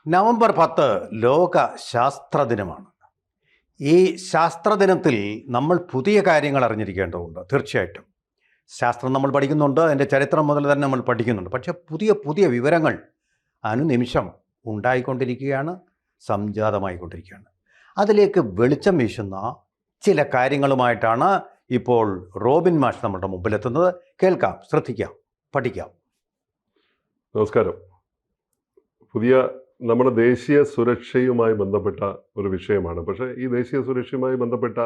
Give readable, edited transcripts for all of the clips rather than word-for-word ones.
November 10 ലോക ശാസ്ത്ര ദിനമാണ്. ഈ ശാസ്ത്രദിനത്തിൽ നമ്മൾ പുതിയ കാര്യങ്ങൾ അറിഞ്ഞിരിക്കേണ്ടതുണ്ട്. തീർച്ചയായിട്ടും ശാസ്ത്രം നമ്മൾ പഠിക്കുന്നുണ്ട്, അതിൻ്റെ ചരിത്രം മുതൽ തന്നെ നമ്മൾ പഠിക്കുന്നുണ്ട്. പക്ഷേ പുതിയ പുതിയ വിവരങ്ങൾ അനുനിമിഷം ഉണ്ടായിക്കൊണ്ടിരിക്കുകയാണ്, സംജാതമായിക്കൊണ്ടിരിക്കുകയാണ്. അതിലേക്ക് വെളിച്ചം വീശുന്ന ചില കാര്യങ്ങളുമായിട്ടാണ് ഇപ്പോൾ റോബിൻ മാഷ് നമ്മുടെ മുമ്പിലെത്തുന്നത്. കേൾക്കാം, ശ്രദ്ധിക്കാം, പഠിക്കാം. നമസ്കാരം. പുതിയ നമ്മുടെ ദേശീയ സുരക്ഷയുമായി ബന്ധപ്പെട്ട ഒരു വിഷയമാണ്. പക്ഷേ ഈ ദേശീയ സുരക്ഷയുമായി ബന്ധപ്പെട്ട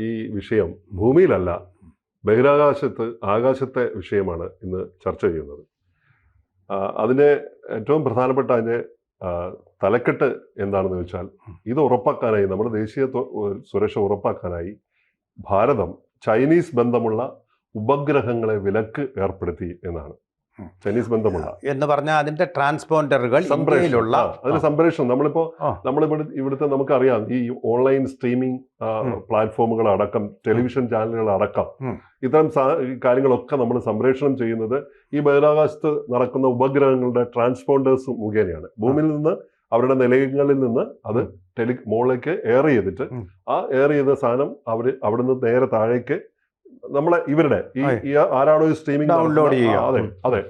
ഈ വിഷയം ഭൂമിയിലല്ല, ആകാശത്തെ വിഷയമാണ് ഇന്ന് ചർച്ച ചെയ്യുന്നത്. അതിൻ്റെ ഏറ്റവും പ്രധാനപ്പെട്ട അതിൻ്റെ തലക്കെട്ട് എന്താണെന്ന് വെച്ചാൽ, ഇത് ഉറപ്പാക്കാനായി, നമ്മുടെ ദേശീയ സുരക്ഷ ഉറപ്പാക്കാനായി ഭാരതം ചൈനീസ് ബന്ധമുള്ള ഉപഗ്രഹങ്ങളെ വിലക്ക് ഏർപ്പെടുത്തി എന്നാണ്. ചൈനീസ് ബന്ധമുള്ള എന്ന് പറഞ്ഞാൽ അതിന്റെ ട്രാൻസ്പോണ്ടറുകൾ അതിന്റെ സംപ്രേഷണം ഇവിടുത്തെ നമുക്കറിയാം, ഈ ഓൺലൈൻ സ്ട്രീമിംഗ് പ്ലാറ്റ്ഫോമുകൾ അടക്കം, ടെലിവിഷൻ ചാനലുകൾ അടക്കം, ഇത്തരം കാര്യങ്ങളൊക്കെ നമ്മൾ സംപ്രേഷണം ചെയ്യുന്നത് ഈ ബഹിരാകാശത്ത് നടക്കുന്ന ഉപഗ്രഹങ്ങളുടെ ട്രാൻസ്പോണ്ടേഴ്സ് മുഖേനയാണ്. ഭൂമിയിൽ നിന്ന് അവരുടെ നിലയങ്ങളിൽ നിന്ന് അത് മുകളിലേക്ക് എയർ ചെയ്തിട്ട് ആ എയർ ചെയ്ത സാധനം അവിടുന്ന് നേരെ താഴേക്ക് നമ്മളെ ഇവരുടെ ഈ ആരാണോ ഈ സ്ട്രീമിംഗ് ഡൗൺലോഡ് ചെയ്യുക, അതെ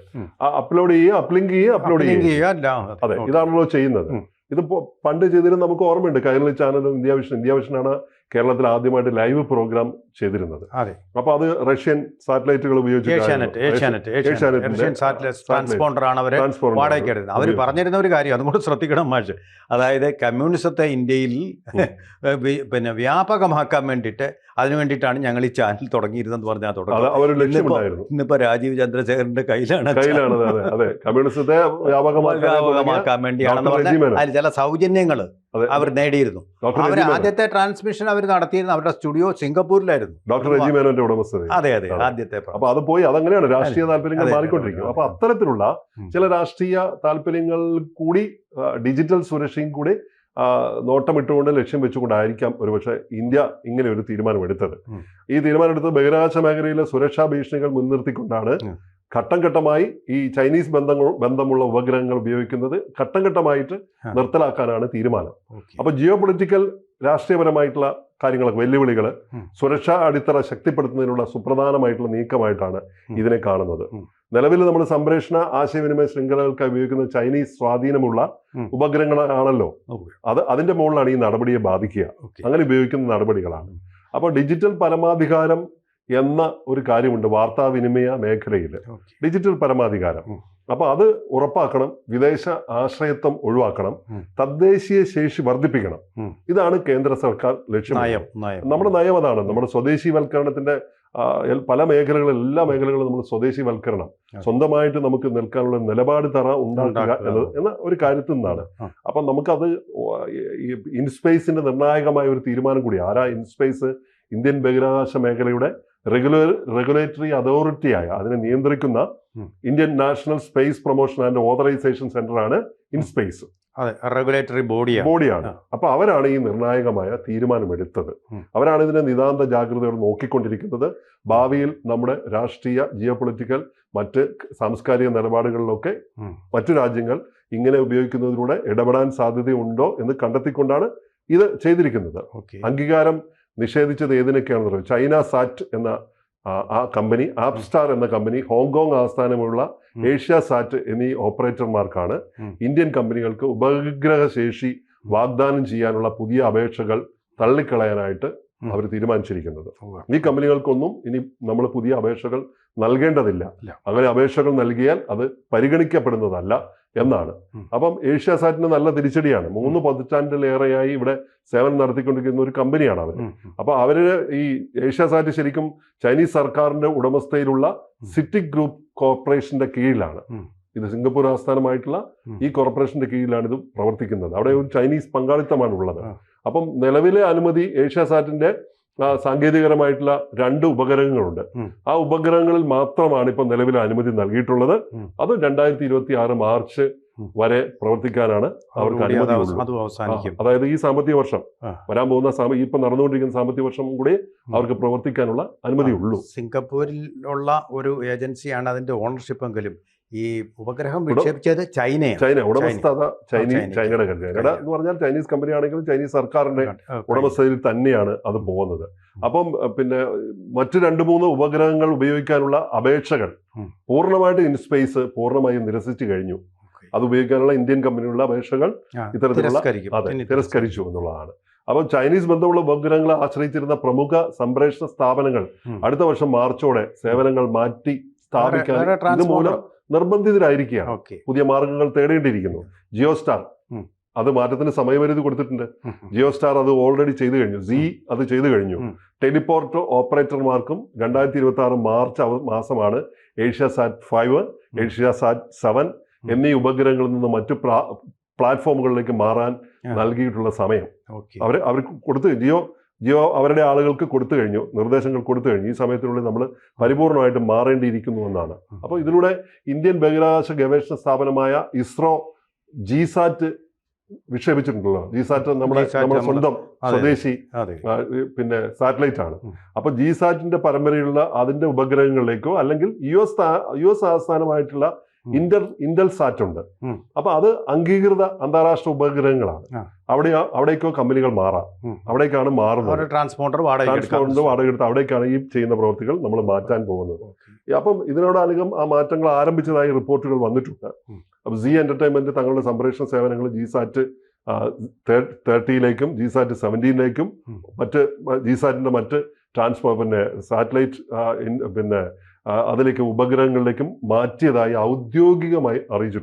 അപ്ലോഡ് ചെയ്യുക, അപ്ലിങ്ക് ചെയ്യുക, അപ്ലോഡ് ചെയ്യുക, അതെ ഇതാണല്ലോ ചെയ്യുന്നത്. ഇത് പണ്ട് ചെയ്തിരുന്ന നമുക്ക് ഓർമ്മയുണ്ട്, കൈരളി ചാനലും ഇന്ത്യ വിഷനാണ് കേരളത്തിൽ ആദ്യമായിട്ട് ലൈവ് പ്രോഗ്രാം ചെയ്തിരുന്നത്. അപ്പൊ അത് റഷ്യൻ സാറ്റലൈറ്റുകൾ ഉപയോഗിച്ച് അവർ പറഞ്ഞിരുന്ന ഒരു കാര്യം അതുകൊണ്ട് ശ്രദ്ധിക്കണം മാഷ്. അതായത് കമ്മ്യൂണിസത്തെ ഇന്ത്യയിൽ പിന്നെ വ്യാപകമാക്കാൻ വേണ്ടിയിട്ട് അതിനു വേണ്ടിയിട്ടാണ് ഞങ്ങൾ ഈ ചാനൽ തുടങ്ങിയിരുന്നെന്ന് പറഞ്ഞാൽ തുടങ്ങി. ഇന്നിപ്പോ രാജീവ് ചന്ദ്രശേഖരന്റെ കയ്യിലാണ് കമ്മ്യൂണിസത്തെ വ്യാപകമാക്കാൻ വേണ്ടിയാണെന്ന് പറഞ്ഞാൽ അതിൽ ചില സൗജന്യങ്ങൾ അവർ നേടിയിരുന്നു. അവർ ആദ്യത്തെ ട്രാൻസ്മിഷൻ അവർ നടത്തിയിരുന്ന അവരുടെ സ്റ്റുഡിയോ സിംഗപ്പൂരിലായിരുന്നു. ഡോക്ടർ റെജി മേനോന്റെ ഉടമസ്ഥത. അതെ ആദ്യത്തെ. അപ്പൊ അത് പോയി, അതങ്ങനെയാണ് രാഷ്ട്രീയ താല്പര്യങ്ങൾ മാറിക്കൊണ്ടിരിക്കും. അപ്പൊ അത്തരത്തിലുള്ള ചില രാഷ്ട്രീയ താല്പര്യങ്ങൾ കൂടി ഡിജിറ്റൽ സുരക്ഷയും കൂടി നോട്ടമിട്ടുകൊണ്ട് ലക്ഷ്യം വെച്ചുകൊണ്ടായിരിക്കാം ഒരുപക്ഷെ ഇന്ത്യ ഇങ്ങനെ ഒരു തീരുമാനമെടുത്തത്. ഈ തീരുമാനമെടുത്തത് ബഹിരാകാശ മേഖലയിലെ സുരക്ഷാ ഭീഷണികൾ മുൻനിർത്തിക്കൊണ്ടാണ് ഘട്ടം ഘട്ടമായി ഈ ചൈനീസ് ബന്ധമുള്ള ഉപഗ്രഹങ്ങൾ ഉപയോഗിക്കുന്നത് ഘട്ടം ഘട്ടമായിട്ട് നിർത്തലാക്കാനാണ് തീരുമാനം. അപ്പൊ ജിയോ പൊളിറ്റിക്കൽ രാഷ്ട്രീയപരമായിട്ടുള്ള കാര്യങ്ങളൊക്കെ, വെല്ലുവിളികൾ, സുരക്ഷാ അടിത്തറ ശക്തിപ്പെടുത്തുന്നതിനുള്ള സുപ്രധാനമായിട്ടുള്ള നീക്കമായിട്ടാണ് ഇതിനെ കാണുന്നത്. നിലവിൽ നമ്മൾ സംപ്രേഷണ ആശയവിനിമയ ശൃംഖലകൾക്കായി ഉപയോഗിക്കുന്ന ചൈനീസ് സ്വാധീനമുള്ള ഉപഗ്രഹങ്ങളാണല്ലോ അതിന്റെ മുകളിലാണ് ഈ നടപടിയെ ബാധിക്കുക. അങ്ങനെ ഉപയോഗിക്കുന്ന നടപടികളാണ്. അപ്പോൾ ഡിജിറ്റൽ പരമാധികാരം എന്ന ഒരു കാര്യമുണ്ട് വാർത്താവിനിമയ മേഖലയിൽ, ഡിജിറ്റൽ പരമാധികാരം. അപ്പൊ അത് ഉറപ്പാക്കണം, വിദേശ ആശ്രയത്വം ഒഴിവാക്കണം, തദ്ദേശീയ ശേഷി വർദ്ധിപ്പിക്കണം. ഇതാണ് കേന്ദ്ര സർക്കാർ ലക്ഷ്യം. നമ്മുടെ നയം അതാണ്. നമ്മുടെ സ്വദേശീവൽക്കരണത്തിന്റെ പല മേഖലകളിൽ, എല്ലാ മേഖലകളിലും നമ്മൾ സ്വദേശീവൽക്കരണം, സ്വന്തമായിട്ട് നമുക്ക് നിൽക്കാനുള്ള നിലപാട് ഉണ്ടാക്കുക എന്ന ഒരു കാര്യത്തിൽ നിന്നാണ്. അപ്പൊ നമുക്കത് ഇൻസ്പേസിന്റെ നിർണായകമായ ഒരു തീരുമാനം കൂടി. ആരാ ഇൻസ്പേസ്? ഇന്ത്യൻ ബഹിരാകാശ മേഖലയുടെ റെഗുലേറ്ററി അതോറിറ്റിയായ, അതിനെ നിയന്ത്രിക്കുന്ന Indian national space promotion and authorization centre ആണ് ഇൻസ്പേസ്. റെഗുലേറ്ററി ബോഡിയാണ്. അപ്പൊ അവരാണ് ഈ നിർണായകമായ തീരുമാനമെടുത്തത്. അവരാണ് ഇതിനെ നിതാന്ത ജാഗ്രതയോടെ നോക്കിക്കൊണ്ടിരിക്കുന്നത്. ഭാവിയിൽ നമ്മുടെ രാഷ്ട്രീയ, ജിയോ പൊളിറ്റിക്കൽ, മറ്റ് സാംസ്കാരിക നിലപാടുകളിലൊക്കെ മറ്റു രാജ്യങ്ങൾ ഇങ്ങനെ ഉപയോഗിക്കുന്നതിലൂടെ ഇടപെടാൻ സാധ്യതയുണ്ടോ എന്ന് കണ്ടെത്തിക്കൊണ്ടാണ് ഇത് ചെയ്തിരിക്കുന്നത്. അംഗീകാരം നിഷേധിച്ചത് ഏതിനൊക്കെയാണെന്ന് പറയുന്നത്, ചൈന സാറ്റ് എന്ന ആ കമ്പനി, ആപ്സ്റ്റാർ എന്ന കമ്പനി, ഹോങ്കോങ് ആസ്ഥാനമുള്ള ഏഷ്യ സാറ്റ് എന്നീ ഓപ്പറേറ്റർമാർക്കാണ് ഇന്ത്യൻ കമ്പനികൾക്ക് ഉപഗ്രഹ ശേഷി വാഗ്ദാനം ചെയ്യാനുള്ള പുതിയ അപേക്ഷകൾ തള്ളിക്കളയാനായിട്ട് അവർ തീരുമാനിച്ചിരിക്കുന്നത്. ഈ കമ്പനികൾക്കൊന്നും ഇനി നമ്മൾ പുതിയ അപേക്ഷകൾ നൽകേണ്ടതില്ല. അങ്ങനെ അപേക്ഷകൾ നൽകിയാൽ അത് പരിഗണിക്കപ്പെടുന്നതല്ല എന്നാണ്. അപ്പം ഏഷ്യ സാറ്റിന് നല്ല തിരിച്ചടിയാണ്. 3 പതിറ്റാണ്ടിലേറെയായി ഇവിടെ സേവനം നടത്തിക്കൊണ്ടിരിക്കുന്ന ഒരു കമ്പനിയാണ് അവർ. അപ്പൊ അവര് ഈ ഏഷ്യ സാറ്റ് ശരിക്കും ചൈനീസ് സർക്കാരിന്റെ ഉടമസ്ഥയിലുള്ള സിറ്റിക് ഗ്രൂപ്പ് കോർപ്പറേഷന്റെ കീഴിലാണ്. ഇത് സിംഗപ്പൂർ ആസ്ഥാനമായിട്ടുള്ള ഈ കോർപ്പറേഷന്റെ കീഴിലാണ് ഇത് പ്രവർത്തിക്കുന്നത്. അവിടെ ഒരു ചൈനീസ് പങ്കാളിത്തമാണ് ഉള്ളത്. അപ്പം നിലവിലെ അനുമതി ഏഷ്യാസാറ്റിന്റെ സാങ്കേതികപരമായിട്ടുള്ള 2 ഉപഗ്രഹങ്ങളുണ്ട്. ആ ഉപഗ്രഹങ്ങളിൽ മാത്രമാണ് ഇപ്പൊ നിലവിലെ അനുമതി നൽകിയിട്ടുള്ളത്. അത് 2026 മാർച്ച് വരെ പ്രവർത്തിക്കാനാണ് അവർക്ക് അനുമതി ഉള്ളത്. അതായത് ഈ സാമ്പത്തിക വർഷം വരാൻ പോകുന്ന ഇപ്പൊ നടന്നുകൊണ്ടിരിക്കുന്ന സാമ്പത്തിക വർഷം കൂടി അവർക്ക് പ്രവർത്തിക്കാനുള്ള അനുമതി ഉള്ളൂ. സിംഗപ്പൂരിലുള്ള ഒരു ഏജൻസിയാണ് അതിന്റെ ഓണർഷിപ്പ് എങ്കിലും ഈ ഉപഗ്രഹം വിക്ഷേപിച്ചത് ചൈന ഉടമസ്ഥത ചൈനയുടെ എന്ന് പറഞ്ഞാൽ ചൈനീസ് കമ്പനി ആണെങ്കിലും ചൈനീസ് സർക്കാരിന്റെ ഉടമസ്ഥതയിൽ തന്നെയാണ് അത് പോകുന്നത്. അപ്പം പിന്നെ മറ്റ് 2-3 ഉപഗ്രഹങ്ങൾ ഉപയോഗിക്കാനുള്ള അപേക്ഷകൾ പൂർണ്ണമായിട്ട് ഇൻസ്പേസ് പൂർണ്ണമായും നിരസിച്ചു കഴിഞ്ഞു. അത് ഉപയോഗിക്കാനുള്ള ഇന്ത്യൻ കമ്പനികളുടെ അപേക്ഷകൾ ഇത്തരത്തിലുള്ള തിരസ്കരിച്ചു എന്നുള്ളതാണ്. അപ്പം ചൈനീസ് ബന്ധമുള്ള ഉപഗ്രഹങ്ങളെ ആശ്രയിച്ചിരുന്ന പ്രമുഖ സംപ്രേഷണ സ്ഥാപനങ്ങൾ അടുത്ത വർഷം മാർച്ചോടെ സേവനങ്ങൾ മാറ്റി സ്ഥാപിക്കാൻ ഇതുമൂലം നിർബന്ധിതരായിരിക്കുകയാണ്. പുതിയ മാർഗങ്ങൾ തേടേണ്ടിയിരിക്കുന്നു. ജിയോ സ്റ്റാർ അത് മാറ്റത്തിന് സമയപരിധി കൊടുത്തിട്ടുണ്ട്. ജിയോ സ്റ്റാർ അത് ഓൾറെഡി ചെയ്തു കഴിഞ്ഞു. അത് ചെയ്തു കഴിഞ്ഞു. ടെലിപോർട്ട് ഓപ്പറേറ്റർമാർക്കും 2026 മാർച്ച് മാസമാണ് ഏഷ്യാസാറ്റ് 5, ഏഷ്യാസാറ്റ് 7 എന്നീ ഉപഗ്രഹങ്ങളിൽ നിന്ന് മറ്റു പ്ലാറ്റ്ഫോമുകളിലേക്ക് മാറാൻ നൽകിയിട്ടുള്ള സമയം അവർക്ക് കൊടുത്തു. ജിയോ അവരുടെ ആളുകൾക്ക് കൊടുത്തു കഴിഞ്ഞു, നിർദ്ദേശങ്ങൾ കൊടുത്തു കഴിഞ്ഞു. ഈ സമയത്തിനുള്ളിൽ നമ്മൾ പരിപൂർണമായിട്ട് മാറേണ്ടിയിരിക്കുന്നു എന്നാണ്. അപ്പോൾ ഇതിലൂടെ ഇന്ത്യൻ ബഹിരാകാശ ഗവേഷണ സ്ഥാപനമായ ഇസ്രോ ജിസാറ്റ് വിക്ഷേപിച്ചിട്ടുണ്ടല്ലോ. ജിസാറ്റ് നമ്മുടെ സ്വന്തം സ്വദേശി പിന്നെ സാറ്റലൈറ്റ് ആണ്. അപ്പൊ ജിസാറ്റിന്റെ പരമ്പരയുള്ള അതിന്റെ ഉപഗ്രഹങ്ങളിലേക്കോ അല്ലെങ്കിൽ യുഎസ് ആസ്ഥാനമായിട്ടുള്ള ഇന്റൽ സാറ്റ് ഉണ്ട്. അപ്പൊ അത് അംഗീകൃത അന്താരാഷ്ട്ര ഉപഗ്രഹങ്ങളാണ്. അവിടേക്കോ കമ്പനികൾ മാറാം. അവിടേക്കാണ് മാറുന്നത്. ട്രാൻസ്പോണ്ടർ വാടക എടുത്ത് അവിടേക്കാണ് ഈ ചെയ്യുന്ന പ്രവൃത്തികൾ നമ്മൾ മാറ്റാൻ പോകുന്നത്. അപ്പം ഇതിനോടകം ആ മാറ്റങ്ങൾ ആരംഭിച്ചതായി റിപ്പോർട്ടുകൾ വന്നിട്ടുണ്ട്. അപ്പൊ സി എന്റർടൈൻമെന്റ് തങ്ങളുടെ സംപ്രേഷണ സേവനങ്ങൾ ജിസാറ്റ് 30 ജിസാറ്റ് 17 മറ്റ് ജിസാറ്റിന്റെ മറ്റ് പിന്നെ സാറ്റലൈറ്റ് അതിലേക്ക് ഉപഗ്രഹങ്ങളിലേക്കും മാറ്റിയതായി ഔദ്യോഗികമായി അറിയിച്ചു.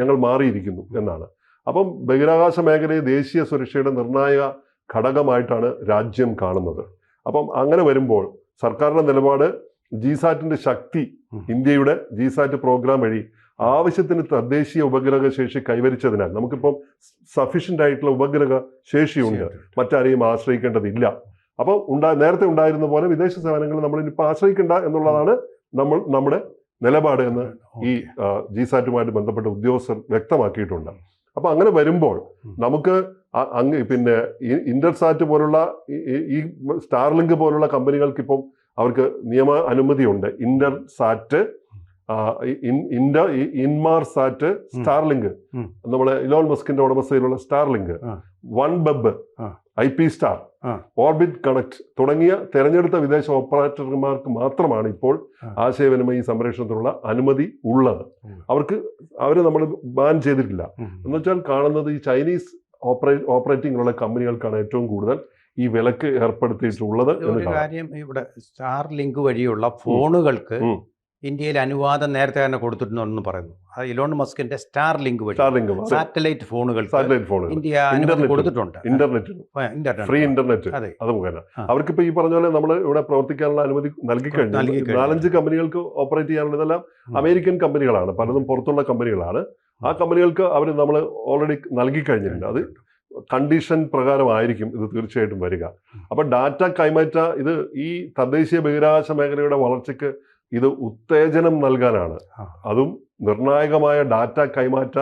ഞങ്ങൾ മാറിയിരിക്കുന്നു എന്നാണ്. അപ്പം ബഹിരാകാശ മേഖലയെ ദേശീയ സുരക്ഷയുടെ നിർണായക ഘടകമായിട്ടാണ് രാജ്യം കാണുന്നത്. അപ്പം അങ്ങനെ വരുമ്പോൾ സർക്കാരിന്റെ നിലപാട് ജിസാറ്റിന്റെ ശക്തി ഇന്ത്യയുടെ ജിസാറ്റ് പ്രോഗ്രാം വഴി ആവശ്യത്തിന് തദ്ദേശീയ ഉപഗ്രഹ ശേഷി കൈവരിച്ചതിനാൽ നമുക്കിപ്പം സഫീഷ്യന്റ് ആയിട്ടുള്ള ഉപഗ്രഹ ശേഷിയുണ്ട്. മറ്റാരെയും ആശ്രയിക്കേണ്ടതില്ല. അപ്പം നേരത്തെ ഉണ്ടായിരുന്ന പോലെ വിദേശ സേവനങ്ങൾ നമ്മൾ ഇനിയിപ്പോൾ ആശ്രയിക്കേണ്ട എന്നുള്ളതാണ് നമ്മുടെ നിലപാട് എന്ന് ഈ ജിസാറ്റുമായിട്ട് ബന്ധപ്പെട്ട ഉദ്യോഗസ്ഥർ വ്യക്തമാക്കിയിട്ടുണ്ട്. അപ്പൊ അങ്ങനെ വരുമ്പോൾ നമുക്ക് പിന്നെ ഇന്റർസാറ്റ് പോലുള്ള ഈ സ്റ്റാർലിങ്ക് പോലുള്ള കമ്പനികൾക്ക് ഇപ്പം അവർക്ക് നിയമ അനുമതിയുണ്ട്. ഇന്റർസാറ്റ്, ഇൻമാർസാറ്റ്, സ്റ്റാർലിങ്ക്, നമ്മളെ ഇലോൺ മസ്കിന്റെ ഉടമസ്ഥയിലുള്ള Starlink, OneWeb, IP star, orbit connect തുടങ്ങിയ തെരഞ്ഞെടുത്ത വിദേശ ഓപ്പറേറ്റർമാർക്ക് മാത്രമാണ് ഇപ്പോൾ ആശയവിനിമയ സംപ്രേഷണത്തിനുള്ള അനുമതി ഉള്ളത്. അവരെ നമ്മൾ ബാൻ ചെയ്തിട്ടില്ല. എന്ന് വെച്ചാൽ കാണുന്നത് ഈ ചൈനീസ് ഓപ്പറേറ്റിംഗ് ഉള്ള കമ്പനികൾക്കാണ് ഏറ്റവും കൂടുതൽ ഈ വിലക്ക് ഏർപ്പെടുത്തിയിട്ടുള്ളത്. ഒരു കാര്യം, ഇവിടെ സ്റ്റാർ ലിങ്ക് വഴിയുള്ള ഫോണുകൾക്ക് ഇന്ത്യയിൽ അനുവാദം നേരത്തെ തന്നെ കൊടുത്തിട്ടുണ്ടെന്ന് പറയുന്നു. അത് ഇലോൺ മസ്കിന്റെ സ്റ്റാർ ലിങ്ക് വഴി സാറ്റലൈറ്റ് ഫോണുകൾ ഇന്ത്യ കൊടുത്തിട്ടുണ്ട്. ഫ്രീ ഇന്റർനെറ്റ് അത് മുഖേന അവർക്കിപ്പോ ഈ പറഞ്ഞ പോലെ നമ്മൾ ഇവിടെ പ്രവർത്തിക്കാനുള്ള അനുമതി നൽകി കഴിഞ്ഞു. 4-5 കമ്പനികൾക്ക് ഓപ്പറേറ്റ് ചെയ്യാനുള്ള ഇതെല്ലാം അമേരിക്കൻ കമ്പനികളാണ്, പലതും പുറത്തുള്ള കമ്പനികളാണ്. ആ കമ്പനികൾക്ക് നമ്മൾ ഓൾറെഡി നൽകി കഴിഞ്ഞിട്ടുണ്ട്. അത് കണ്ടീഷൻ പ്രകാരമായിരിക്കും ഇത് തീർച്ചയായിട്ടും വരിക. അപ്പൊ ഡാറ്റ കൈമാറ്റ ഇത് ഈ തദ്ദേശീയ ബഹിരാകാശ മേഖലയുടെ വളർച്ചയ്ക്ക് ഇത് ഉത്തേജനം നൽകാനാണ്. അതും നിർണായകമായ ഡാറ്റ കൈമാറ്റ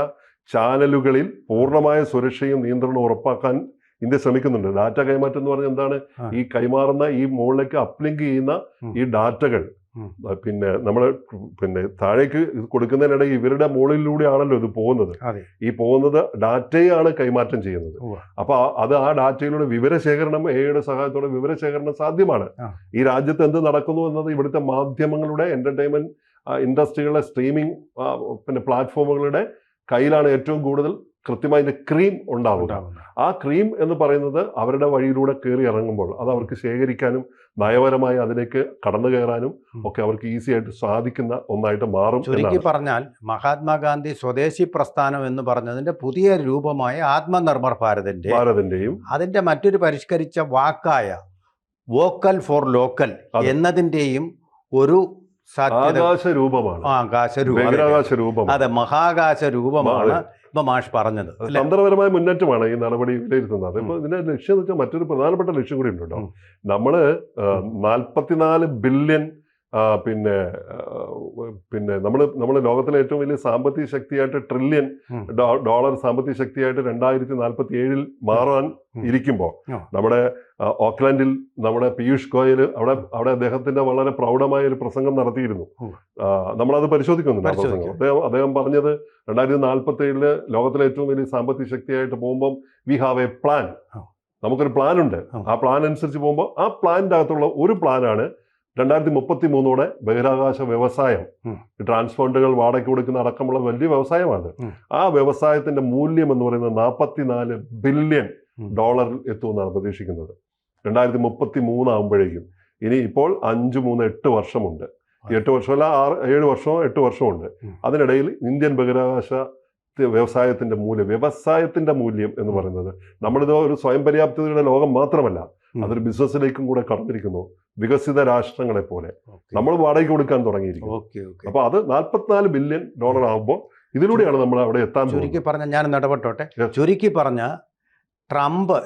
ചാനലുകളിൽ പൂർണ്ണമായ സുരക്ഷയും നിയന്ത്രണവും ഉറപ്പാക്കാൻ ഇന്ത്യ ശ്രമിക്കുന്നുണ്ട്. ഡാറ്റ കൈമാറ്റം എന്ന് പറഞ്ഞാൽ എന്താണ്? ഈ കൈമാറുന്ന ഈ മുകളിലേക്ക് അപ്ലിങ്ക് ചെയ്യുന്ന ഈ ഡാറ്റകൾ പിന്നെ താഴേക്ക് കൊടുക്കുന്നതിനിടെ ഇവരുടെ മുകളിലൂടെ ആണല്ലോ ഇത് പോകുന്നത്. ഈ പോകുന്നത് ഡാറ്റയാണ് കൈമാറ്റം ചെയ്യുന്നത്. അപ്പൊ ആ ഡാറ്റയിലൂടെ വിവരശേഖരണം, എയുടെ സഹായത്തോടെ വിവരശേഖരണം സാധ്യമാണ്. ഈ രാജ്യത്ത് എന്ത് നടക്കുന്നു എന്നത് ഇവിടുത്തെ മാധ്യമങ്ങളുടെ, എന്റർടൈൻമെന്റ് ഇൻഡസ്ട്രികളുടെ, സ്ട്രീമിംഗ് പ്ലാറ്റ്ഫോമുകളുടെ കയ്യിലാണ് ഏറ്റവും കൂടുതൽ കൃത്യമായി ക്രീം ഉണ്ടാവുക. ആ ക്രീം എന്ന് പറയുന്നത് അവരുടെ വഴിയിലൂടെ കയറി ഇറങ്ങുമ്പോൾ അത് അവർക്ക് ശേഖരിക്കാനും നയപരമായി അതിലേക്ക് കടന്നു കയറാനും ഒക്കെ അവർക്ക് ഈസി ആയിട്ട് സാധിക്കുന്ന ഒന്നായിട്ട് മാറും. ചുരുക്കി പറഞ്ഞാൽ മഹാത്മാഗാന്ധി സ്വദേശി പ്രസ്ഥാനം എന്ന് പറഞ്ഞതിന്റെ പുതിയ രൂപമായ ആത്മനിർഭർ ഭാരതിന്റെയും അതിന്റെ മറ്റൊരു പരിഷ്കരിച്ച വാക്കായ വോക്കൽ ഫോർ ലോക്കൽ എന്നതിന്റെയും ഒരു ആകാശരൂപമാണ്. അതെ, മഹാകാശ രൂപമാണ് ഇപ്പൊ മാഷ് പറഞ്ഞത്. തന്ത്രപരമായ മുന്നേറ്റമാണ് ഈ നടപടി വിലയിരുത്തുന്നത്. ഇപ്പൊ ഇതിന്റെ ലക്ഷ്യം എന്ന് വെച്ചാൽ മറ്റൊരു പ്രധാനപ്പെട്ട ലക്ഷ്യം കൂടി ഉണ്ടോ. നമ്മള് 44 ബില്യൺ പിന്നെ നമ്മൾ ലോകത്തിലെ ഏറ്റവും വലിയ സാമ്പത്തിക ശക്തിയായിട്ട് ട്രില്യൺ ഡോളർ സാമ്പത്തിക ശക്തിയായിട്ട് 2047 മാറാൻ ഇരിക്കുമ്പോൾ നമ്മുടെ ഓക്ലാൻഡിൽ നമ്മുടെ പീയൂഷ് ഗോയൽ അവിടെ അദ്ദേഹത്തിന്റെ വളരെ പ്രൗഢമായ ഒരു പ്രസംഗം നടത്തിയിരുന്നു. നമ്മളത് പരിശോധിക്കുന്നുണ്ട് ആ പ്രസംഗം. അദ്ദേഹം പറഞ്ഞത് 2047 ലോകത്തിലെ ഏറ്റവും വലിയ സാമ്പത്തിക ശക്തിയായിട്ട് പോകുമ്പോൾ വി ഹാവ് എ പ്ലാൻ, നമുക്കൊരു പ്ലാൻ ഉണ്ട്. ആ പ്ലാൻ അനുസരിച്ച് പോകുമ്പോൾ ആ പ്ലാനിന്റെ അകത്തുള്ള ഒരു പ്ലാനാണ് 2033 ബഹിരാകാശ വ്യവസായം. ട്രാൻസ്പോണ്ടറുകൾ വാടകയ്ക്ക് കൊടുക്കുന്ന അടക്കമുള്ള വലിയ വ്യവസായമാണ്. ആ വ്യവസായത്തിന്റെ മൂല്യം എന്ന് പറയുന്നത് $44 ബില്യൺ എത്തുമെന്നാണ് പ്രതീക്ഷിക്കുന്നത് 2033 ആകുമ്പോഴേക്കും. ഇനി ഇപ്പോൾ 8 വർഷമുണ്ട്. 8 വർഷമല്ല 7 വർഷമോ 8 വർഷമുണ്ട്. അതിനിടയിൽ ഇന്ത്യൻ ബഹിരാകാശ വ്യവസായത്തിന്റെ മൂല്യം എന്ന് പറയുന്നത്, നമ്മളിത് ഒരു സ്വയം പര്യാപ്തതയുടെ ലോകം മാത്രമല്ല, അതൊരു ബിസിനസ്സിലേക്കും കൂടെ കടന്നിരിക്കുന്നു. വികസിത രാഷ്ട്രങ്ങളെ പോലെ നമ്മൾ വാടകയ്ക്ക് കൊടുക്കാൻ തുടങ്ങിയിരിക്കുന്നു. അപ്പൊ അത് $44 ബില്യൺ ആകുമ്പോൾ ഇതിലൂടെയാണ് നമ്മൾ അവിടെ എത്താൻ. ചുരുക്കി പറഞ്ഞ ഞാൻ ഇടപെട്ടോട്ടെ. ചുരുക്കി പറഞ്ഞ ട്രംപ്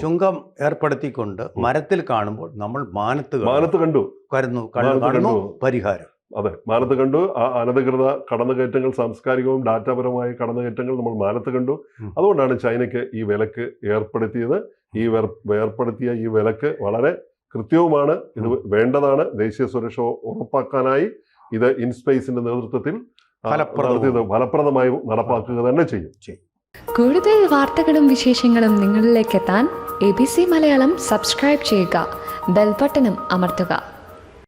ചുങ്കം ഏർപ്പെടുത്തിക്കൊണ്ട് മരത്തിൽ കാണുമ്പോൾ നമ്മൾ മാനത്ത് കണ്ടു പരിഹാരം. അതെ, മാനത്ത് കണ്ടു. ആ അനധികൃത കടന്നുകയറ്റങ്ങൾ, സാംസ്കാരികവും ഡാറ്റാപരമായ കടന്നുകയറ്റങ്ങൾ നമ്മൾ മാനത്ത് കണ്ടു. അതുകൊണ്ടാണ് ചൈനയ്ക്ക് ഈ വിലക്ക് ഏർപ്പെടുത്തിയത്. ഏർപ്പെടുത്തിയ ഈ വിലക്ക് വളരെ കൃത്യവുമാണ്. ഇത് വേണ്ടതാണ്. ദേശീയ സുരക്ഷ ഉറപ്പാക്കാനായി ഇത് ഇൻസ്പേസിന്റെ നേതൃത്വത്തിൽ ഫലപ്രദമായി നടപ്പാക്കുക തന്നെ ചെയ്യും. കൂടുതൽ വാർത്തകളും വിശേഷങ്ങളും നിങ്ങളിലേക്ക് എത്താൻ ABC മലയാളം സബ്സ്ക്രൈബ് ചെയ്യുക, ബെൽ ബട്ടണും അമർത്തുക.